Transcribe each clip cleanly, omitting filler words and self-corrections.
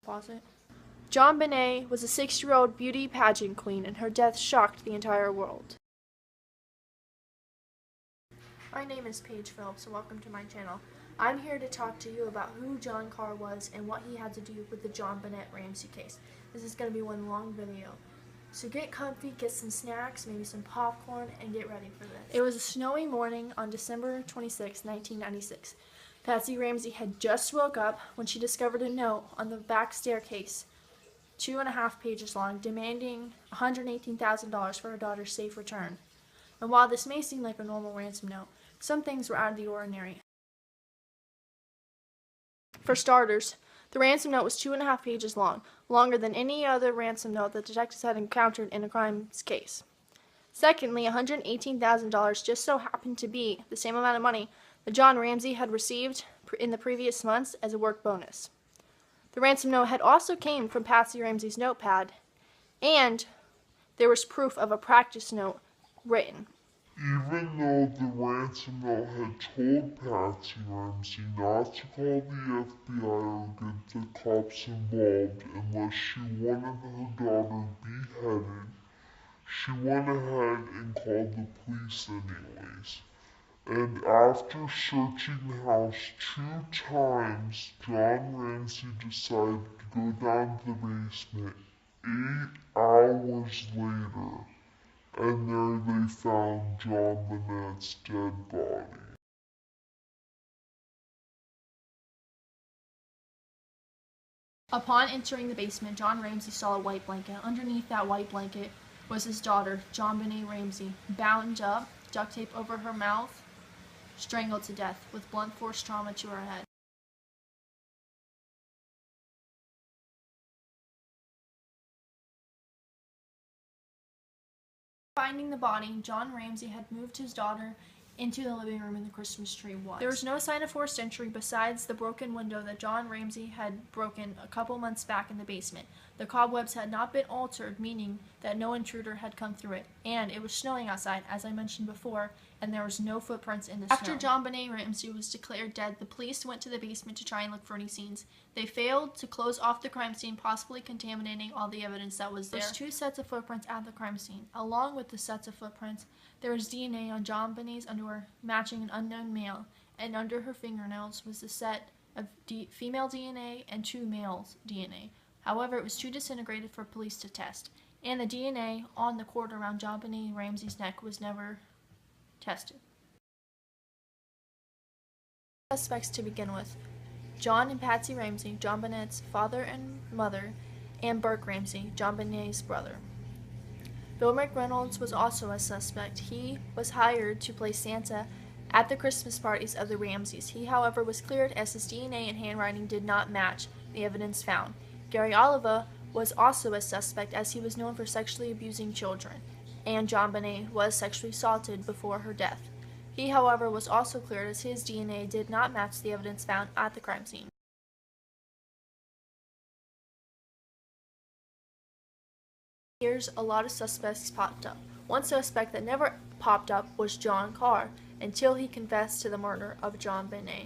Pause it. JonBenét was a 6-year-old beauty pageant queen, and her death shocked the entire world. My name is Paige Phillips, and welcome to my channel. I'm here to talk to you about who John Carr was and what he had to do with the JonBenét Ramsey case. This is going to be one long video. So get comfy, get some snacks, maybe some popcorn, and get ready for this. It was a snowy morning on December 26, 1996. Patsy Ramsey had just woke up when she discovered a note on the back staircase, 2.5 pages long, demanding $118,000 for her daughter's safe return. And while this may seem like a normal ransom note, some things were out of the ordinary. For starters, the ransom note was 2.5 pages long, longer than any other ransom note that detectives had encountered in a crimes case. Secondly, $118,000 just so happened to be the same amount of money that John Ramsey had received in the previous months as a work bonus. The ransom note had also came from Patsy Ramsey's notepad, and there was proof of a practice note written. Even though the ransom note had told Patsy Ramsey not to call the FBI or get the cops involved unless she wanted her daughter beheaded, she went ahead and called the police anyways. And after searching the house 2 times, John Ramsey decided to go down to the basement 8 hours later. And there they found JonBenét's dead body. Upon entering the basement, John Ramsey saw a white blanket. Underneath that white blanket was his daughter, JonBenét Ramsey, bound up, duct tape over her mouth, strangled to death with blunt force trauma to her head. Finding the body, John Ramsey had moved his daughter into the living room and the Christmas tree was. There was no sign of forced entry besides the broken window that John Ramsey had broken a couple months back in the basement. The cobwebs had not been altered, meaning that no intruder had come through it, and it was snowing outside, as I mentioned before, and there was no footprints in the snow. After JonBenét Ramsey was declared dead, the police went to the basement to try and look for any scenes. They failed to close off the crime scene, possibly contaminating all the evidence that was there. There was 2 sets of footprints at the crime scene. Along with the sets of footprints, there was DNA on JonBenét's underwear matching an unknown male, and under her fingernails was a set of female DNA and 2 males' DNA. However, it was too disintegrated for police to test, and the DNA on the cord around JonBenét Ramsey's neck was never tested. Suspects to begin with: John and Patsy Ramsey, JonBenét's father and mother, and Burke Ramsey, JonBenét's brother. Bill McReynolds was also a suspect. He was hired to play Santa at the Christmas parties of the Ramseys. He, however, was cleared as his DNA and handwriting did not match the evidence found. Gary Oliva was also a suspect, as he was known for sexually abusing children, and JonBenét was sexually assaulted before her death. He, however, was also cleared as his DNA did not match the evidence found at the crime scene. Here's a lot of suspects popped up. One suspect that never popped up was John Carr, until he confessed to the murder of JonBenét.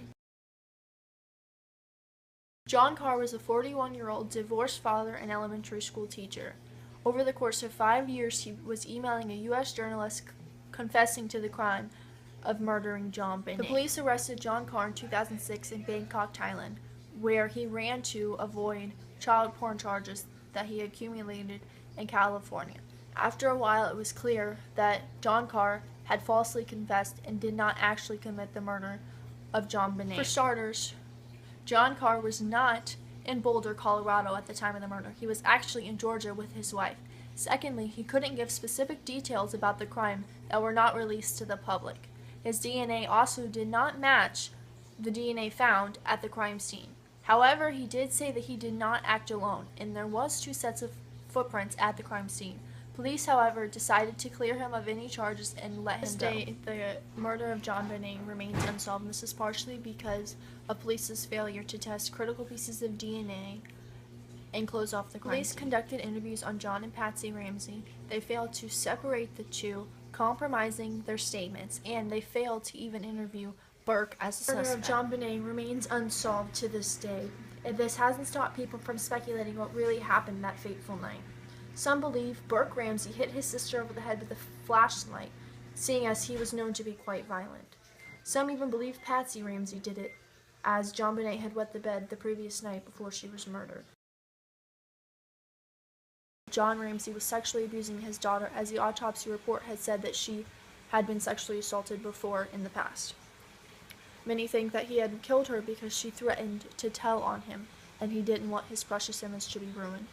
John Carr was a 41-year-old divorced father and elementary school teacher. Over the course of 5 years, he was emailing a U.S. journalist confessing to the crime of murdering JonBenét. The police arrested John Carr in 2006 in Bangkok, Thailand, where he ran to avoid child porn charges that he accumulated in California. After a while, it was clear that John Carr had falsely confessed and did not actually commit the murder of JonBenét. For starters, John Carr was not in Boulder, Colorado at the time of the murder. He was actually in Georgia with his wife. Secondly, he couldn't give specific details about the crime that were not released to the public. His DNA also did not match the DNA found at the crime scene. However, he did say that he did not act alone, and there was 2 sets of footprints at the crime scene. Police, however, decided to clear him of any charges and let him go. The murder of JonBenét remains unsolved, and this is partially because of police's failure to test critical pieces of DNA and close off the crime. Police conducted interviews on John and Patsy Ramsey. They failed to separate the 2, compromising their statements, and they failed to even interview Burke as a suspect. The murder of JonBenét remains unsolved to this day. This hasn't stopped people from speculating what really happened that fateful night. Some believe Burke Ramsey hit his sister over the head with a flashlight, seeing as he was known to be quite violent. Some even believe Patsy Ramsey did it, as JonBenét had wet the bed the previous night before she was murdered. John Ramsey was sexually abusing his daughter, as the autopsy report had said that she had been sexually assaulted before in the past. Many think that he had killed her because she threatened to tell on him, and he didn't want his precious image to be ruined.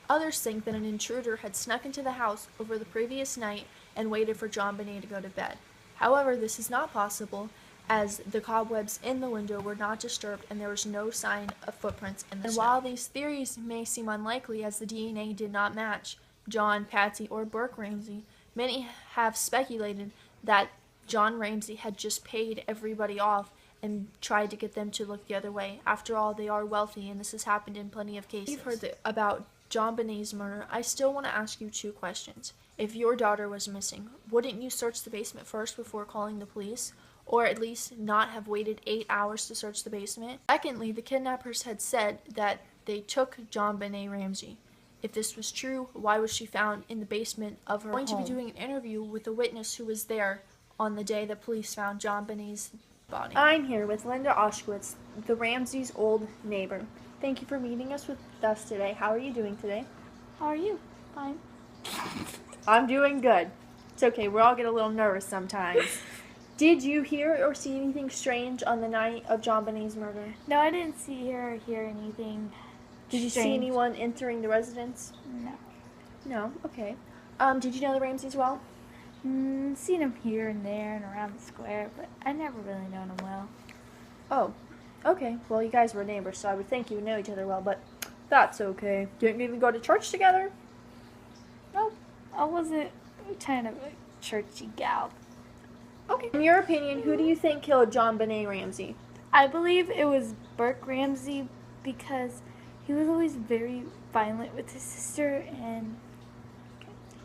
Others think that an intruder had snuck into the house over the previous night and waited for JonBenét to go to bed. However, this is not possible, as the cobwebs in the window were not disturbed and there was no sign of footprints in the snow. And while these theories may seem unlikely, as the DNA did not match John, Patsy, or Burke Ramsey, many have speculated that John Ramsey had just paid everybody off and tried to get them to look the other way. After all, they are wealthy, and this has happened in plenty of cases. You've heard about JonBenét's murder. I still want to ask you 2 questions. If your daughter was missing, wouldn't you search the basement first before calling the police? Or at least not have waited 8 hours to search the basement? Secondly, the kidnappers had said that they took JonBenét Ramsey. If this was true, why was she found in the basement of her home? I'm going to be doing an interview with a witness who was there on the day that police found JonBenét's body. I'm here with Linda Oshkowitz, the Ramseys' old neighbor. Thank you for meeting us with us today. How are you doing today? How are you? Fine. I'm doing good. It's okay, we all get a little nervous sometimes. Did you hear or see anything strange on the night of JonBenét's murder? No, I didn't see her or hear anything. Did you see anyone entering the residence? No. No? Okay. Did you know the Ramseys well? Seen them here and there and around the square, but I never really known them well. Oh, okay. Well, you guys were neighbors, so I would think you would know each other well, but that's okay. Didn't you even go to church together? No, I wasn't kind of a churchy gal. Okay. In your opinion, who do you think killed JonBenét Ramsey? I believe it was Burke Ramsey because he was always very violent with his sister and...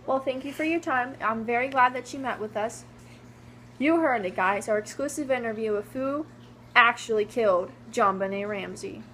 Well, thank you for your time. I'm very glad that you met with us. You heard it, guys. Our exclusive interview of who actually killed JonBenét Ramsey.